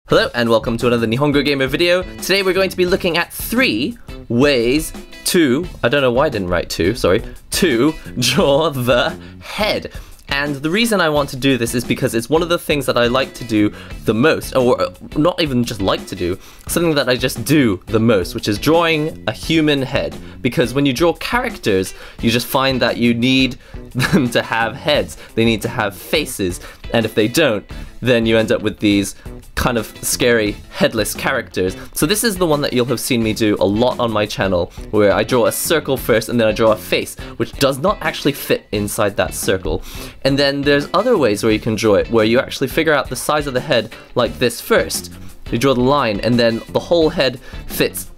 Hello and welcome to another Nihongo Gamer video. Today we're going to be looking at 3 ways to, I don't know why I didn't write 2, sorry, to draw the head. And the reason I want to do this is because it's one of the things that I like to do the most, or not even just like to do, something that I just do the most, which is drawing a human head. Because when you draw characters, you just find that you need them to have heads, they need to have faces, and if they don't, then you end up with these kind of scary headless characters. So this is the one that you'll have seen me do a lot on my channel, where I draw a circle first and then I draw a face, which does not actually fit inside that circle. And then there's other ways where you can draw it, where you actually figure out the size of the head like this first. You draw the line and then the whole head fits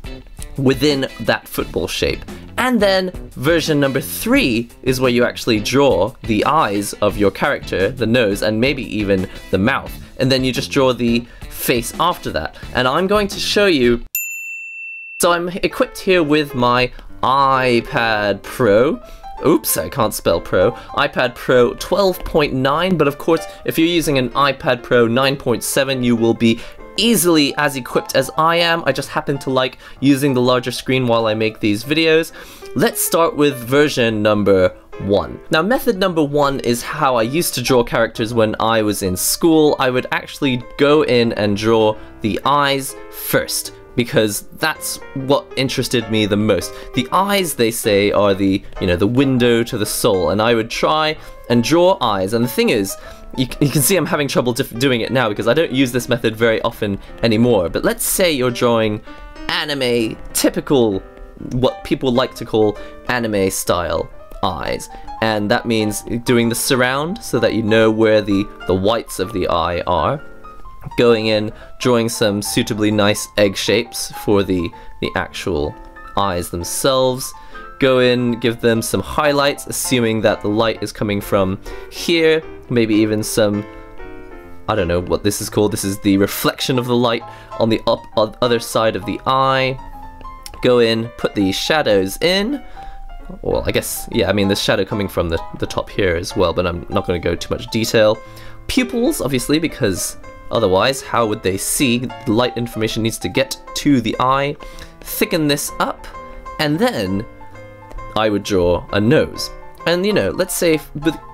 within that football shape. And then version number 3 is where you actually draw the eyes of your character, the nose, and maybe even the mouth. And then you just draw the face after that. And I'm going to show you. So I'm equipped here with my iPad Pro. Oops, I can't spell Pro. iPad Pro 12.9, but of course, if you're using an iPad Pro 9.7, you will be easily as equipped as I am. I just happen to like using the larger screen while I make these videos. Let's start with version number 1. Now, method number 1 is how I used to draw characters when I was in school. I would actually go in and draw the eyes first, because that's what interested me the most. The eyes, they say, are the window to the soul, and I would try and draw eyes. And the thing is, you can see I'm having trouble doing it now because I don't use this method very often anymore. But let's say you're drawing anime, typical, what people like to call anime style eyes. And that means doing the surround so that you know where the whites of the eye are. Going in, drawing some suitably nice egg shapes for the actual eyes themselves. Go in, give them some highlights, assuming that the light is coming from here. Maybe even some, I don't know what this is called. This is the reflection of the light on the other side of the eye. Go in, put the shadows in. Well, I guess, yeah, I mean, there's shadow coming from the top here as well, but I'm not going to go too much detail. Pupils, obviously, because otherwise, how would they see? The light information needs to get to the eye. Thicken this up, and then I would draw a nose. And let's say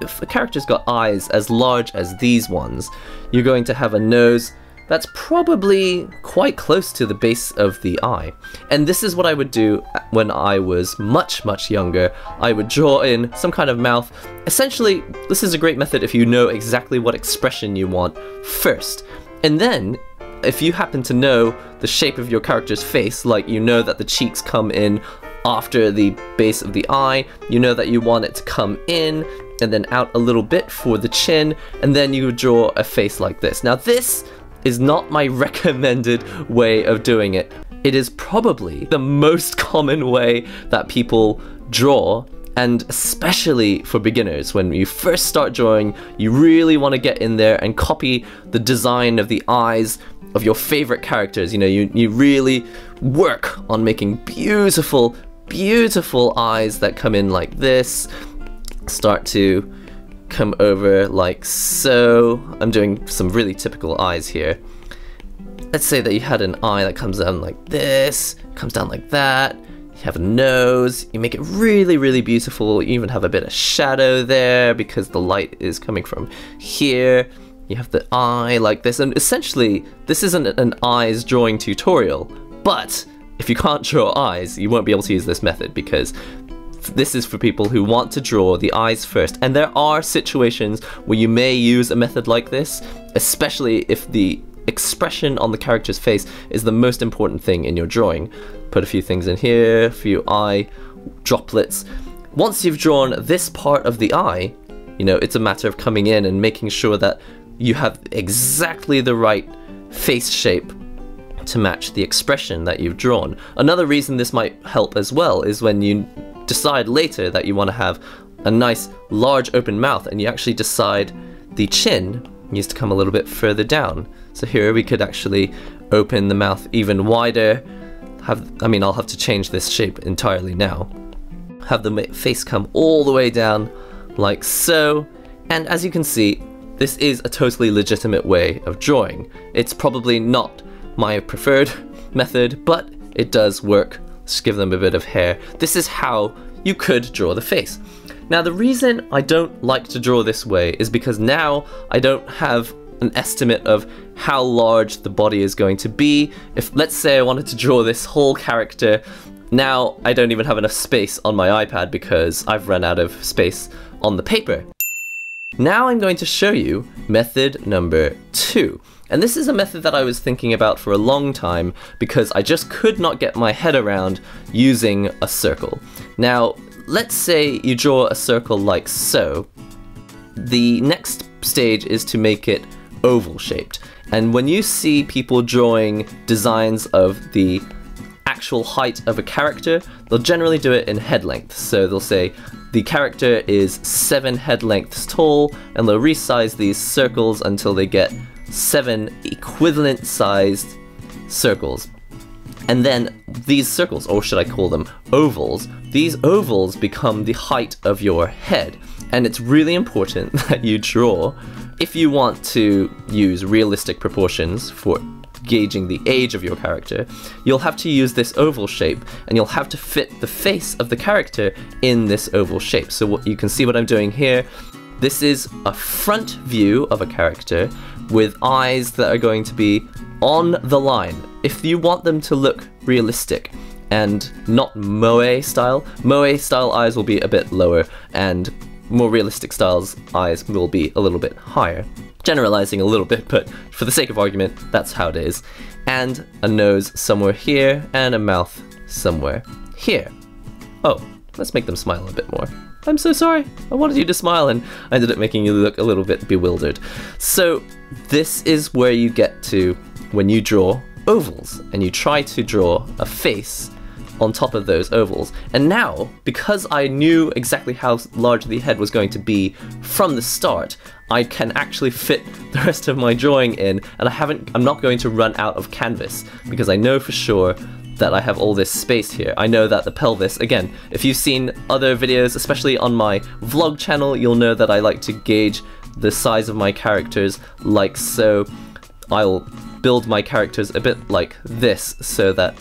if a character's got eyes as large as these ones, you're going to have a nose that's probably quite close to the base of the eye. And this is what I would do when I was much, much younger. I would draw in some kind of mouth. Essentially, this is a great method if you know exactly what expression you want first. And then, if you happen to know the shape of your character's face, like you know that the cheeks come in after the base of the eye, you know that you want it to come in and then out a little bit for the chin, and then you would draw a face like this. Now, this is not my recommended way of doing it. It is probably the most common way that people draw, and especially for beginners. When you first start drawing, you really want to get in there and copy the design of the eyes of your favorite characters. You really work on making beautiful, beautiful eyes that come in like this, start to come over like so. I'm doing some really typical eyes here. Let's say that you had an eye that comes down like this, comes down like that. You have a nose, you make it really, really beautiful. You even have a bit of shadow there because the light is coming from here. You have the eye like this, and essentially this isn't an eyes drawing tutorial, but if you can't draw eyes, you won't be able to use this method, because this is for people who want to draw the eyes first. And there are situations where you may use a method like this, especially if the expression on the character's face is the most important thing in your drawing. Put a few things in here, a few eye droplets. Once you've drawn this part of the eye, it's a matter of coming in and making sure that you have exactly the right face shape to match the expression that you've drawn. Another reason this might help as well is when you decide later that you want to have a nice large open mouth, and you actually decide the chin needs to come a little bit further down. So here we could actually open the mouth even wider. I'll have to change this shape entirely now. Have the face come all the way down like so. And as you can see, this is a totally legitimate way of drawing. It's probably not my preferred method, but it does work. Just give them a bit of hair. This is how you could draw the face. Now, the reason I don't like to draw this way is because now I don't have an estimate of how large the body is going to be. If, let's say, I wanted to draw this whole character, now I don't even have enough space on my iPad because I've run out of space on the paper. Now I'm going to show you method number 2. And this is a method that I was thinking about for a long time because I just could not get my head around using a circle. Now, let's say you draw a circle like so. The next stage is to make it oval shaped. And when you see people drawing designs of the actual height of a character, they'll generally do it in head length. So they'll say the character is 7 head lengths tall, and they'll resize these circles until they get 7 equivalent sized circles. And then these circles, or should I call them ovals, these ovals become the height of your head. And it's really important that you draw, if you want to use realistic proportions for gauging the age of your character, you'll have to use this oval shape, and you'll have to fit the face of the character in this oval shape. So what you can see what I'm doing here, this is a front view of a character with eyes that are going to be on the line. If you want them to look realistic and not Moe style eyes will be a bit lower, and more realistic styles eyes will be a little bit higher. Generalizing a little bit, but for the sake of argument, that's how it is. And a nose somewhere here, and a mouth somewhere here. Oh, let's make them smile a bit more. I'm so sorry, I wanted you to smile and I ended up making you look a little bit bewildered. So this is where you get to when you draw ovals, and you try to draw a face on top of those ovals. And now, because I knew exactly how large the head was going to be from the start, I can actually fit the rest of my drawing in, and I'm not going to run out of canvas, because I know for sure that I have all this space here. I know that the pelvis, again, if you've seen other videos, especially on my vlog channel, you'll know that I like to gauge the size of my characters like so. I'll build my characters a bit like this so that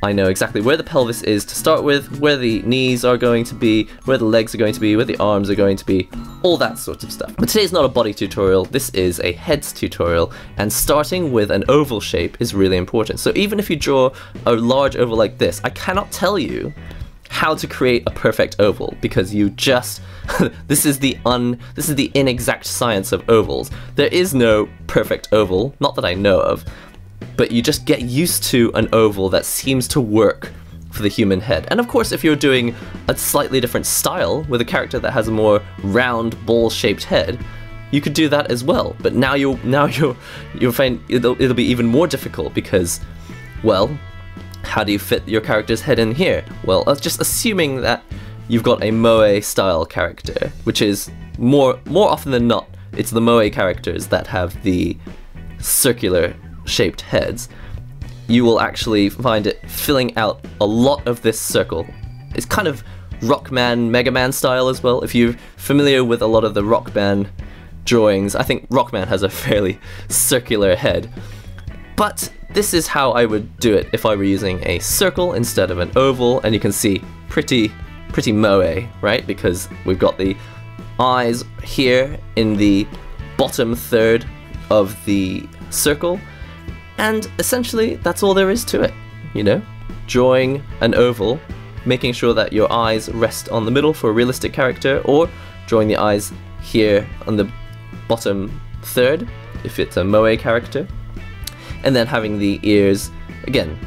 I know exactly where the pelvis is to start with, where the knees are going to be, where the legs are going to be, where the arms are going to be, all that sort of stuff. But today's not a body tutorial, this is a heads tutorial, and starting with an oval shape is really important. So even if you draw a large oval like this, I cannot tell you how to create a perfect oval, because you just this is the inexact science of ovals. There is no perfect oval, not that I know of, but you just get used to an oval that seems to work for the human head. And of course, if you're doing a slightly different style with a character that has a more round, ball-shaped head, you could do that as well. But now you'll find it'll be even more difficult because, well, how do you fit your character's head in here? Well, just assuming that you've got a Moe style character, which is more often than not, it's the Moe characters that have the circular shaped heads, you will actually find it filling out a lot of this circle. It's kind of Rockman, Mega Man style as well. If you're familiar with a lot of the Rockman drawings, I think Rockman has a fairly circular head. But this is how I would do it if I were using a circle instead of an oval, and you can see pretty Moe, right? Because we've got the eyes here in the bottom third of the circle. And essentially, that's all there is to it, you know? Drawing an oval, making sure that your eyes rest on the middle for a realistic character, or drawing the eyes here on the bottom third, if it's a Moe character. And then having the ears, again,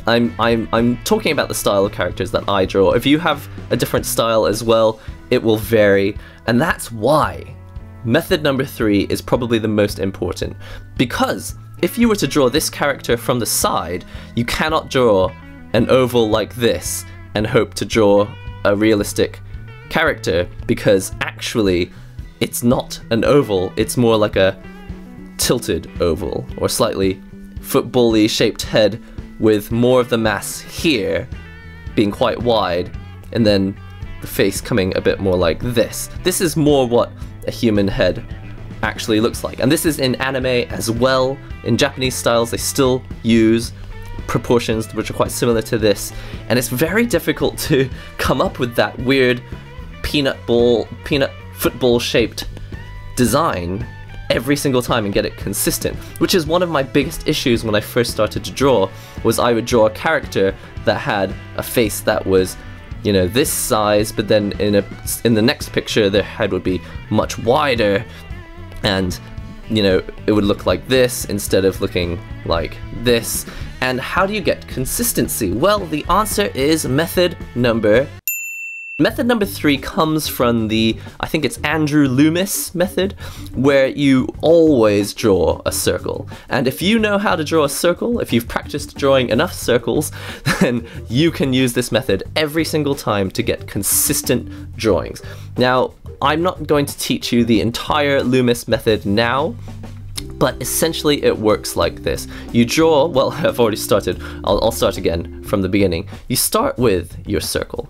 I'm talking about the style of characters that I draw. If you have a different style as well, it will vary, and that's why method number 3 is probably the most important, because if you were to draw this character from the side, you cannot draw an oval like this and hope to draw a realistic character, because actually it's not an oval, it's more like a tilted oval, or slightly football-y shaped head with more of the mass here being quite wide, and then the face coming a bit more like this. This is more what a human head actually looks like. And this is in anime as well. In Japanese styles, they still use proportions which are quite similar to this, and it's very difficult to come up with that weird peanut football shaped design every single time and get it consistent, which is one of my biggest issues when I first started to draw. Was I would draw a character that had a face that was, you know, this size, but then in the next picture their head would be much wider, and you know, it would look like this instead of looking like this. And how do you get consistency? Well, the answer is method number 3 comes from the, I think it's Andrew Loomis method, where you always draw a circle. And if you know how to draw a circle, if you've practiced drawing enough circles, then you can use this method every single time to get consistent drawings. Now, I'm not going to teach you the entire Loomis method now, but essentially it works like this. You draw, well, I've already started, I'll start again from the beginning. You start with your circle,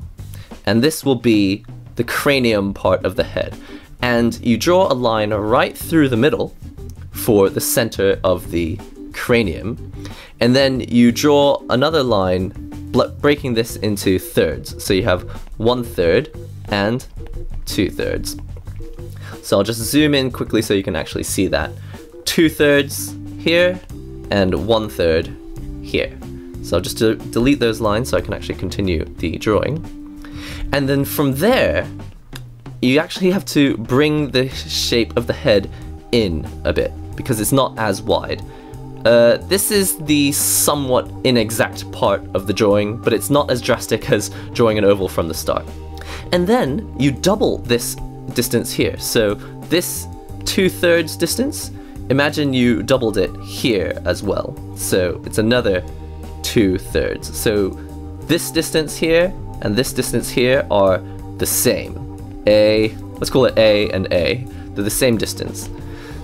and this will be the cranium part of the head. And you draw a line right through the middle for the center of the cranium. And then you draw another line, breaking this into thirds. So you have 1/3 and 2/3. So I'll just zoom in quickly so you can actually see that. 2/3 here and 1/3 here. So I'll just delete those lines so I can actually continue the drawing. And then from there, you actually have to bring the shape of the head in a bit because it's not as wide. This is the somewhat inexact part of the drawing, but it's not as drastic as drawing an oval from the start. And then you double this distance here. So this 2/3 distance, imagine you doubled it here as well. So it's another 2/3. So this distance here and this distance here are the same. Let's call it A and A. They're the same distance.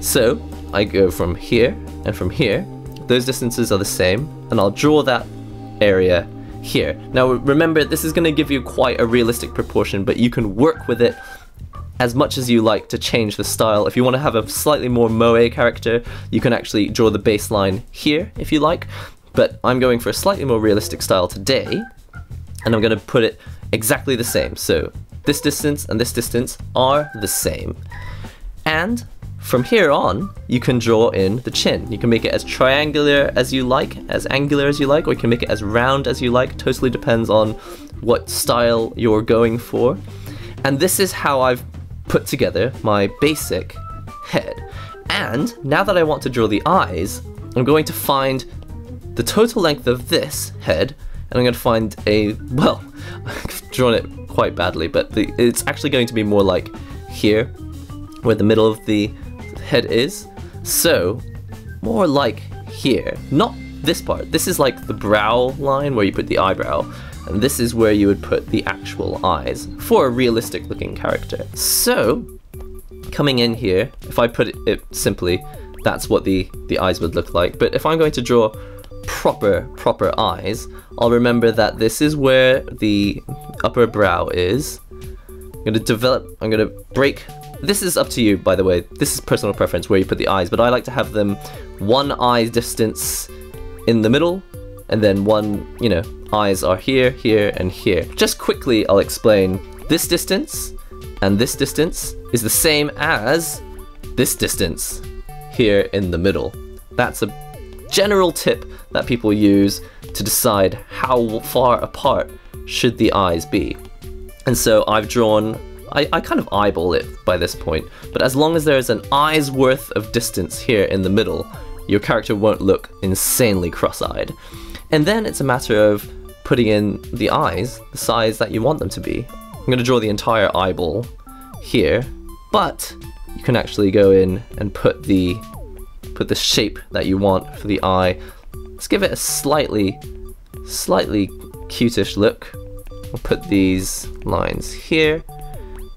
So I go from here and from here. Those distances are the same, and I'll draw that area here. Now remember, this is going to give you quite a realistic proportion, but you can work with it as much as you like to change the style. If you want to have a slightly more moe character, you can actually draw the baseline here if you like, but I'm going for a slightly more realistic style today, and I'm going to put it exactly the same. So this distance and this distance are the same. And from here on, you can draw in the chin. You can make it as triangular as you like, as angular as you like, or you can make it as round as you like. Totally depends on what style you're going for. And this is how I've put together my basic head. And now that I want to draw the eyes, I'm going to find the total length of this head, and I'm going to find a, well, I've drawn it quite badly, but it's actually going to be more like here, where the middle of the head is. So, more like here. Not this part. This is like the brow line where you put the eyebrow, and this is where you would put the actual eyes for a realistic looking character. So, coming in here, if I put it simply, that's what the eyes would look like. But if I'm going to draw proper eyes, I'll remember that this is where the upper brow is. I'm going to break. This is up to you, by the way. This is personal preference where you put the eyes, but I like to have them one eye distance in the middle, and then one, you know, eyes are here, here, and here. Just quickly, I'll explain. This distance and this distance is the same as this distance here in the middle. That's a general tip that people use to decide how far apart should the eyes be. And so I've drawn, I kind of eyeball it by this point, but as long as there's an eye's worth of distance here in the middle, your character won't look insanely cross-eyed. And then it's a matter of putting in the eyes, the size that you want them to be. I'm going to draw the entire eyeball here, but you can actually go in and put the shape that you want for the eye. Let's give it a slightly cutish look. I'll put these lines here,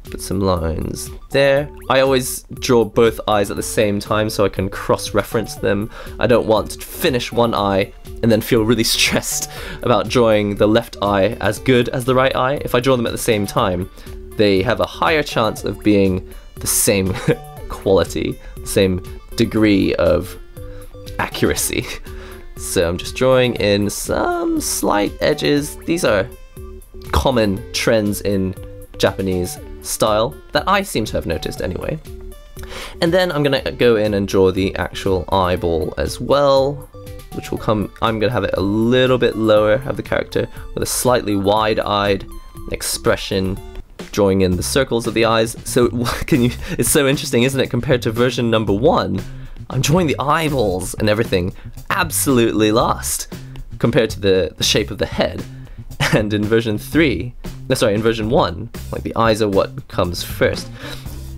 put some lines there. I always draw both eyes at the same time so I can cross-reference them. I don't want to finish one eye and then feel really stressed about drawing the left eye as good as the right eye. If I draw them at the same time, they have a higher chance of being the same quality, same degree of accuracy. So I'm just drawing in some slight edges. These are common trends in Japanese style that I seem to have noticed anyway. And then I'm gonna go in and draw the actual eyeball as well, which will come, I'm gonna have it a little bit lower, have the character with a slightly wide-eyed expression, drawing in the circles of the eyes. So it's so interesting, isn't it? Compared to version number 1, I'm drawing the eyeballs and everything absolutely last compared to the shape of the head. And in version 1, like the eyes are what comes first.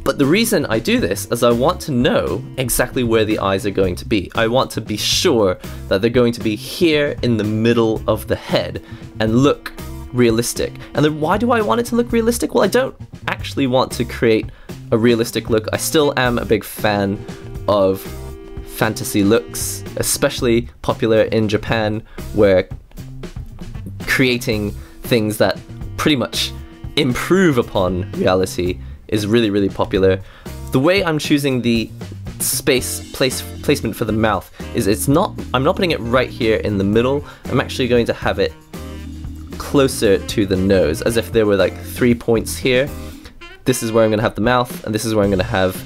But the reason I do this is I want to know exactly where the eyes are going to be. I want to be sure that they're going to be here in the middle of the head and look realistic. And then why do I want it to look realistic? Well, I don't actually want to create a realistic look. I still am a big fan of fantasy looks, especially popular in Japan, where creating things that pretty much improve upon reality is really, really popular. The way I'm choosing the placement for the mouth is I'm not putting it right here in the middle. I'm actually going to have it closer to the nose, as if there were like 3 points here. This is where I'm going to have the mouth, and this is where I'm going to have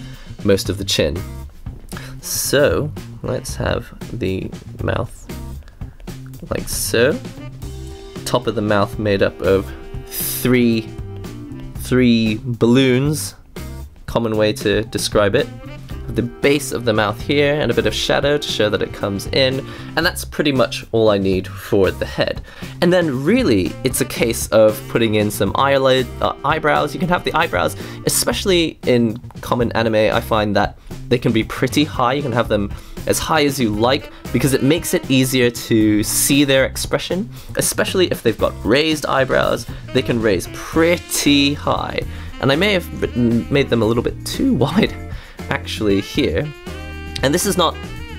most of the chin. So let's have the mouth like so. Top of the mouth made up of three balloons, common way to describe it. The base of the mouth here and a bit of shadow to show that it comes in, and that's pretty much all I need for the head. And then really it's a case of putting in some eyebrows. You can have the eyebrows, especially in common anime, I find that they can be pretty high. You can have them as high as you like because it makes it easier to see their expression, especially if they've got raised eyebrows. They can raise pretty high, and I may have made them a little bit too wide actually here. And this is not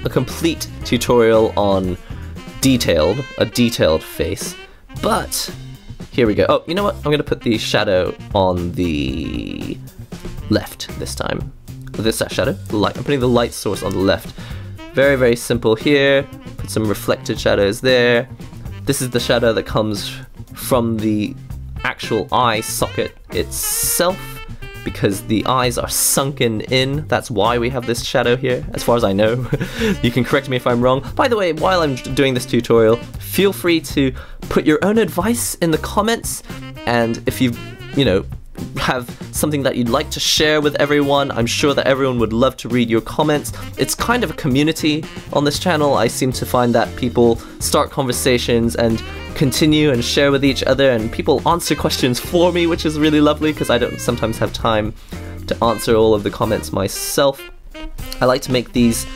a complete tutorial on a detailed face, but here we go. Oh, you know what? I'm going to put the shadow on the left this time. This shadow, the light. I'm putting the light source on the left. Very, very simple here. Put some reflected shadows there. This is the shadow that comes from the actual eye socket itself, because the eyes are sunken in. That's why we have this shadow here, as far as I know. You can correct me if I'm wrong. By the way, while I'm doing this tutorial, feel free to put your own advice in the comments, and if you have something that you'd like to share with everyone, I'm sure that everyone would love to read your comments. It's kind of a community on this channel. I seem to find that people start conversations and continue and share with each other, and people answer questions for me, which is really lovely because I don't sometimes have time to answer all of the comments myself. I like to make these,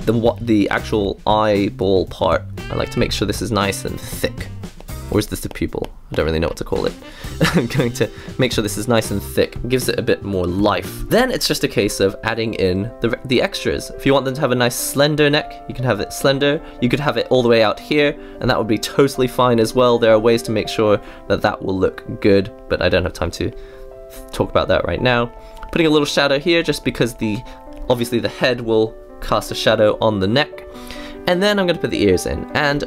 the actual eyeball part, I like to make sure this is nice and thick. Or is this the pupil? I don't really know what to call it. I'm going to make sure this is nice and thick. It gives it a bit more life. Then it's just a case of adding in the extras. If you want them to have a nice slender neck, you can have it slender. You could have it all the way out here, and that would be totally fine as well. There are ways to make sure that that will look good, but I don't have time to talk about that right now. Putting a little shadow here just because obviously the head will cast a shadow on the neck. And then I'm going to put the ears in, and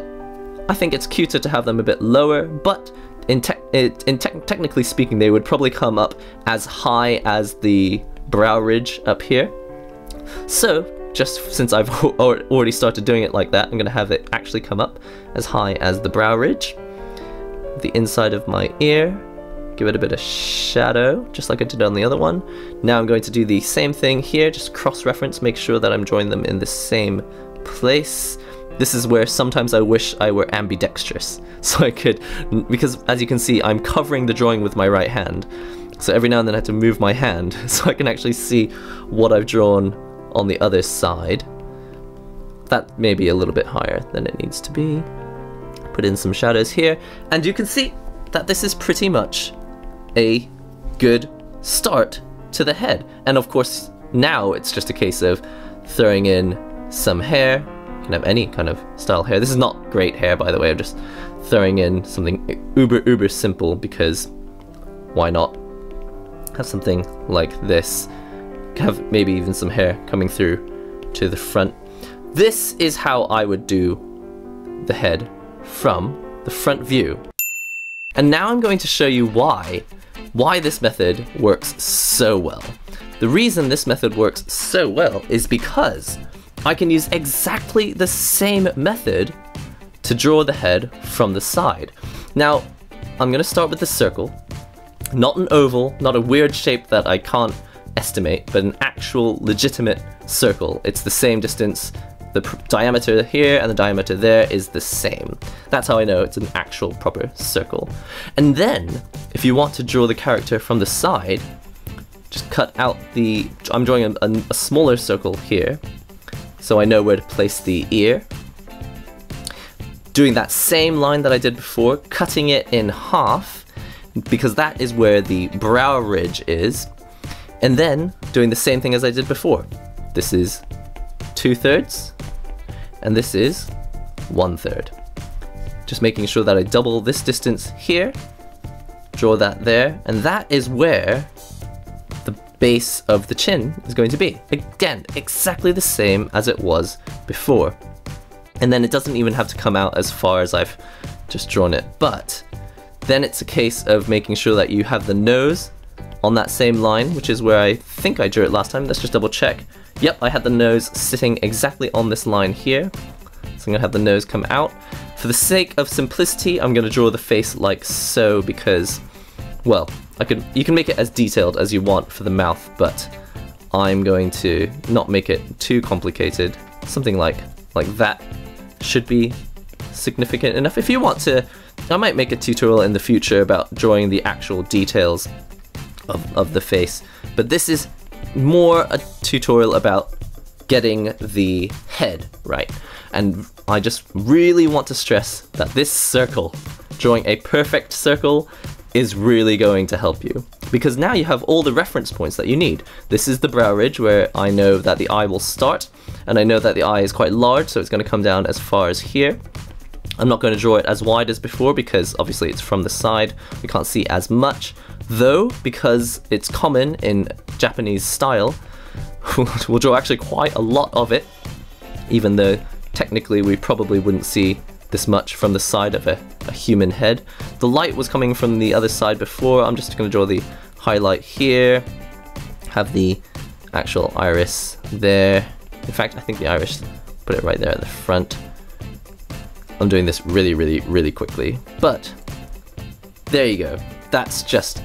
I think it's cuter to have them a bit lower, but technically speaking, they would probably come up as high as the brow ridge up here. So, just since I've already started doing it like that, I'm going to have it actually come up as high as the brow ridge. The inside of my ear, give it a bit of shadow, just like I did on the other one. Now I'm going to do the same thing here, just cross-reference, make sure that I'm drawing them in the same place. This is where sometimes I wish I were ambidextrous, so I could, because as you can see, I'm covering the drawing with my right hand. So every now and then I have to move my hand so I can actually see what I've drawn on the other side. That may be a little bit higher than it needs to be. Put in some shadows here, and you can see that this is pretty much a good start to the head. And of course, now it's just a case of throwing in some hair. You can have any kind of style hair. This is not great hair, by the way. I'm just throwing in something uber simple because why not have something like this. have maybe even some hair coming through to the front. This is how I would do the head from the front view. And now I'm going to show you why this method works so well. The reason this method works so well is because I can use exactly the same method to draw the head from the side. Now, I'm going to start with the circle, not an oval, not a weird shape that I can't estimate, but an actual legitimate circle. It's the same distance. The diameter here and the diameter there is the same. That's how I know it's an actual proper circle. And then, if you want to draw the character from the side, just cut out the... I'm drawing a smaller circle here, so I know where to place the ear. Doing that same line that I did before, cutting it in half, because that is where the brow ridge is, and then doing the same thing as I did before. This is 2/3, and this is 1/3. Just making sure that I double this distance here, draw that there, and that is where the base of the chin is going to be. Again, exactly the same as it was before. And then it doesn't even have to come out as far as I've just drawn it, but then it's a case of making sure that you have the nose on that same line, which is where I think I drew it last time. Let's just double check. Yep, I had the nose sitting exactly on this line here. So I'm gonna have the nose come out. For the sake of simplicity, I'm gonna draw the face like so because, well, you can make it as detailed as you want for the mouth, but I'm going to not make it too complicated. Something like that should be significant enough. If you want to, I might make a tutorial in the future about drawing the actual details of the face, but this is more a tutorial about getting the head right. And I just really want to stress that this circle, drawing a perfect circle, is really going to help you, because now you have all the reference points that you need. This is the brow ridge where I know that the eye will start, and I know that the eye is quite large, so it's going to come down as far as here. I'm not going to draw it as wide as before because obviously it's from the side, we can't see as much, though because it's common in Japanese style, we'll draw actually quite a lot of it, even though technically we probably wouldn't see this much from the side of a human head. The light was coming from the other side before. I'm just going to draw the highlight here, have the actual iris there. In fact, I think the iris, put it right there at the front. I'm doing this really quickly, but there you go. That's just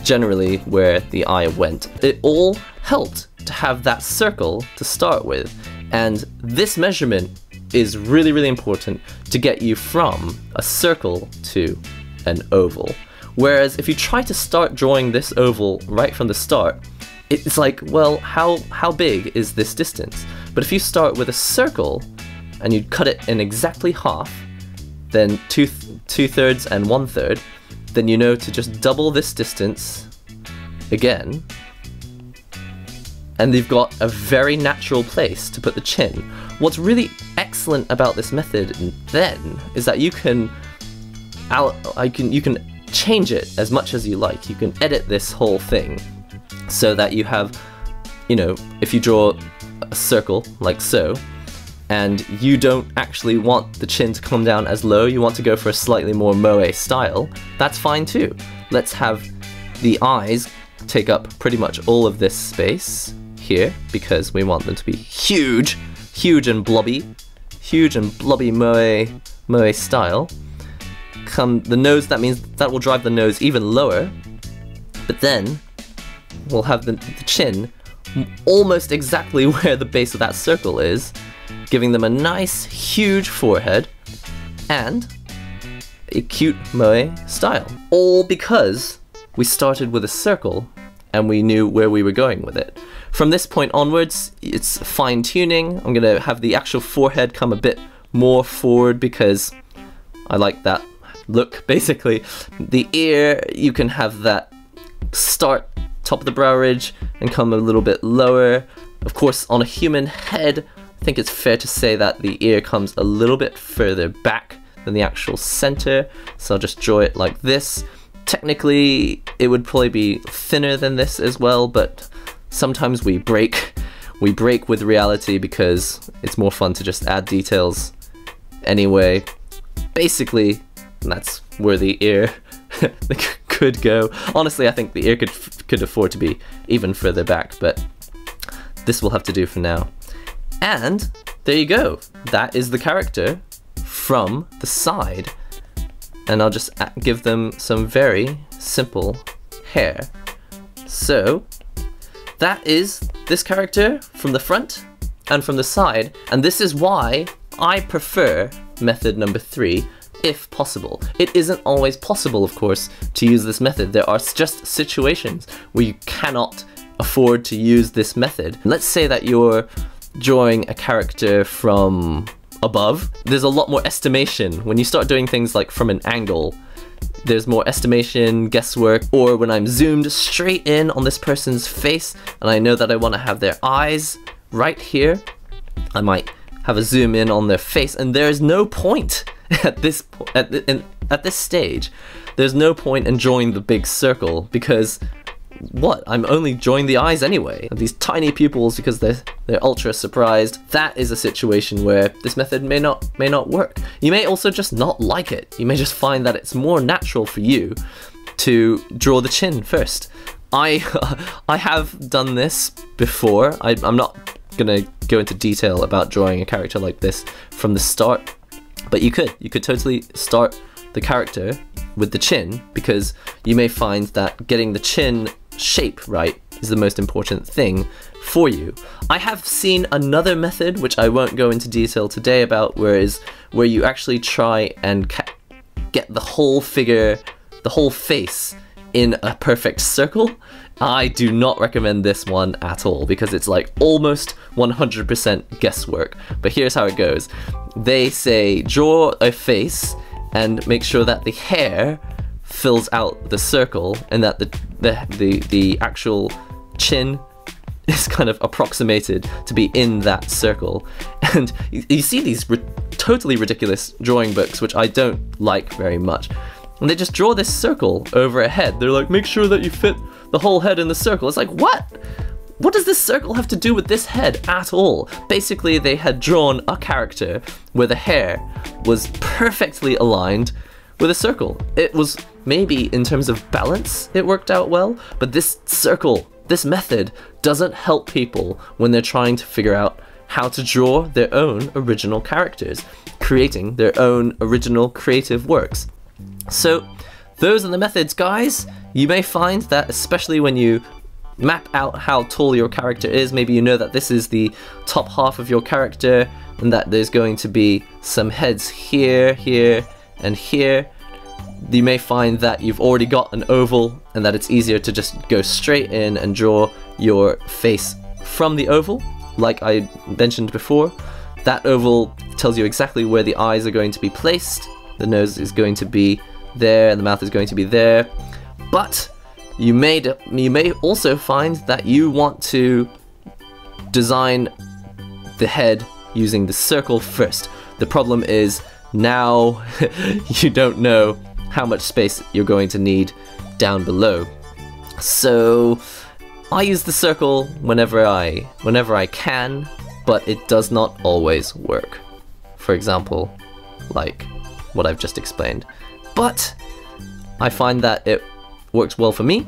generally where the eye went. It all helped to have that circle to start with, and this measurement is really important to get you from a circle to an oval. Whereas if you try to start drawing this oval right from the start, it's like, well, how big is this distance? But if you start with a circle and you cut it in exactly half, then 2/3 and 1/3, then you know to just double this distance again, and you've got a very natural place to put the chin. What's really excellent about this method then is that you can change it as much as you like. You can edit this whole thing so that you have, you know, if you draw a circle like so, and you don't actually want the chin to come down as low, you want to go for a slightly more moe style, that's fine too. Let's have the eyes take up pretty much all of this space here, because we want them to be huge and blobby moe style. Come the nose, that means that will drive the nose even lower, but then we'll have the chin almost exactly where the base of that circle is, giving them a nice huge forehead and a cute moe style. All because we started with a circle and we knew where we were going with it. From this point onwards, it's fine-tuning. I'm gonna have the actual forehead come a bit more forward because I like that look, basically. The ear, you can have that start top of the brow ridge and come a little bit lower. Of course, on a human head, I think it's fair to say that the ear comes a little bit further back than the actual center, so I'll just draw it like this. Technically, it would probably be thinner than this as well, but sometimes we break with reality because it's more fun to just add details anyway. Basically, that's where the ear could go. Honestly, I think the ear could afford to be even further back, but this will have to do for now. And there you go. That is the character from the side. And I'll just give them some very simple hair. So that is this character from the front and from the side, and this is why I prefer method number 3 if possible. It isn't always possible, of course, to use this method. There are just situations where you cannot afford to use this method. Let's say that you're drawing a character from above. There's a lot more estimation. When you start doing things like from an angle, there's more estimation, guesswork, or when I'm zoomed straight in on this person's face and I know that I want to have their eyes right here, I might have a zoom in on their face, and there's no point at this stage. There's no point in drawing the big circle because what? I'm only drawing the eyes anyway. These tiny pupils because they're ultra surprised. That is a situation where this method may not work. You may also just not like it. You may just find that it's more natural for you to draw the chin first. I have done this before. I'm not gonna go into detail about drawing a character like this from the start, but you could totally start the character with the chin, because you may find that getting the chin shape right is the most important thing for you. I have seen another method, which I won't go into detail today about, where you actually try and get the whole figure, the whole face in a perfect circle. I do not recommend this one at all because it's like almost 100% guesswork. But here's how it goes. They say draw a face and make sure that the hair fills out the circle and that the actual chin is kind of approximated to be in that circle. And you see these totally ridiculous drawing books, which I don't like very much. And they just draw this circle over a head. They're like, make sure that you fit the whole head in the circle. It's like, what? What does this circle have to do with this head at all? Basically, they had drawn a character where the hair was perfectly aligned with a circle. It was maybe in terms of balance, it worked out well, but this circle, this method doesn't help people when they're trying to figure out how to draw their own original characters, creating their own original creative works. So those are the methods, guys. You may find that especially when you map out how tall your character is, maybe you know that this is the top half of your character and that there's going to be some heads here, here, and here. You may find that you've already got an oval and that it's easier to just go straight in and draw your face from the oval, like I mentioned before. That oval tells you exactly where the eyes are going to be placed. The nose is going to be there and the mouth is going to be there. But you may also find that you want to design the head using the circle first. The problem is now you don't know how much space you're going to need down below. So I use the circle whenever I can, but it does not always work. For example, like what I've just explained. But I find that it works well for me.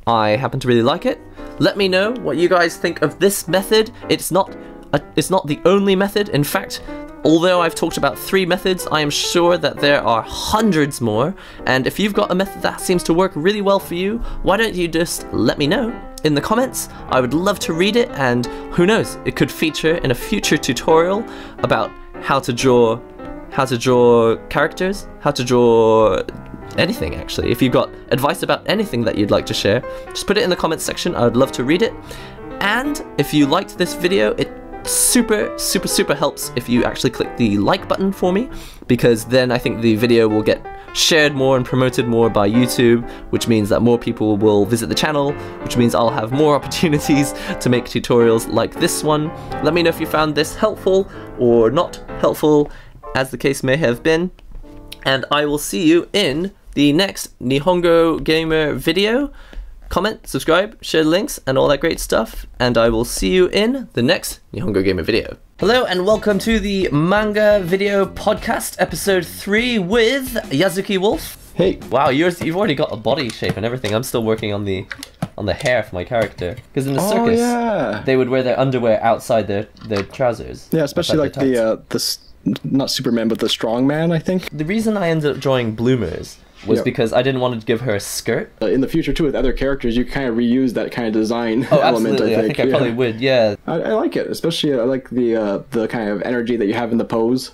I happen to really like it. Let me know what you guys think of this method. It's not the only method. In fact, although I've talked about 3 methods, I am sure that there are hundreds more. And if you've got a method that seems to work really well for you, why don't you just let me know in the comments? I would love to read it, and who knows, it could feature in a future tutorial about how to draw characters, how to draw anything actually. If you've got advice about anything that you'd like to share, just put it in the comments section. I would love to read it. And if you liked this video, it super helps if you actually click the like button for me, because then I think the video will get shared more and promoted more by YouTube, which means that more people will visit the channel, which means I'll have more opportunities to make tutorials like this one. Let me know if you found this helpful or not helpful, as the case may have been, and I will see you in the next Nihongo Gamer video. comment, subscribe, share the links, and all that great stuff. And I will see you in the next Nihongo Gamer video. Hello and welcome to the Manga Video Podcast, episode 3 with Yazuki Wolf. Hey. Wow, you've already got a body shape and everything. I'm still working on the hair for my character. Because in the circus, they would wear their underwear outside their trousers. Yeah, especially like the not Superman, but the Strong Man, I think. The reason I ended up drawing bloomers was because I didn't want to give her a skirt. In the future, too, with other characters, you kind of reuse that kind of design element, absolutely. I think. I probably would, yeah. I like it, especially I like the kind of energy that you have in the pose.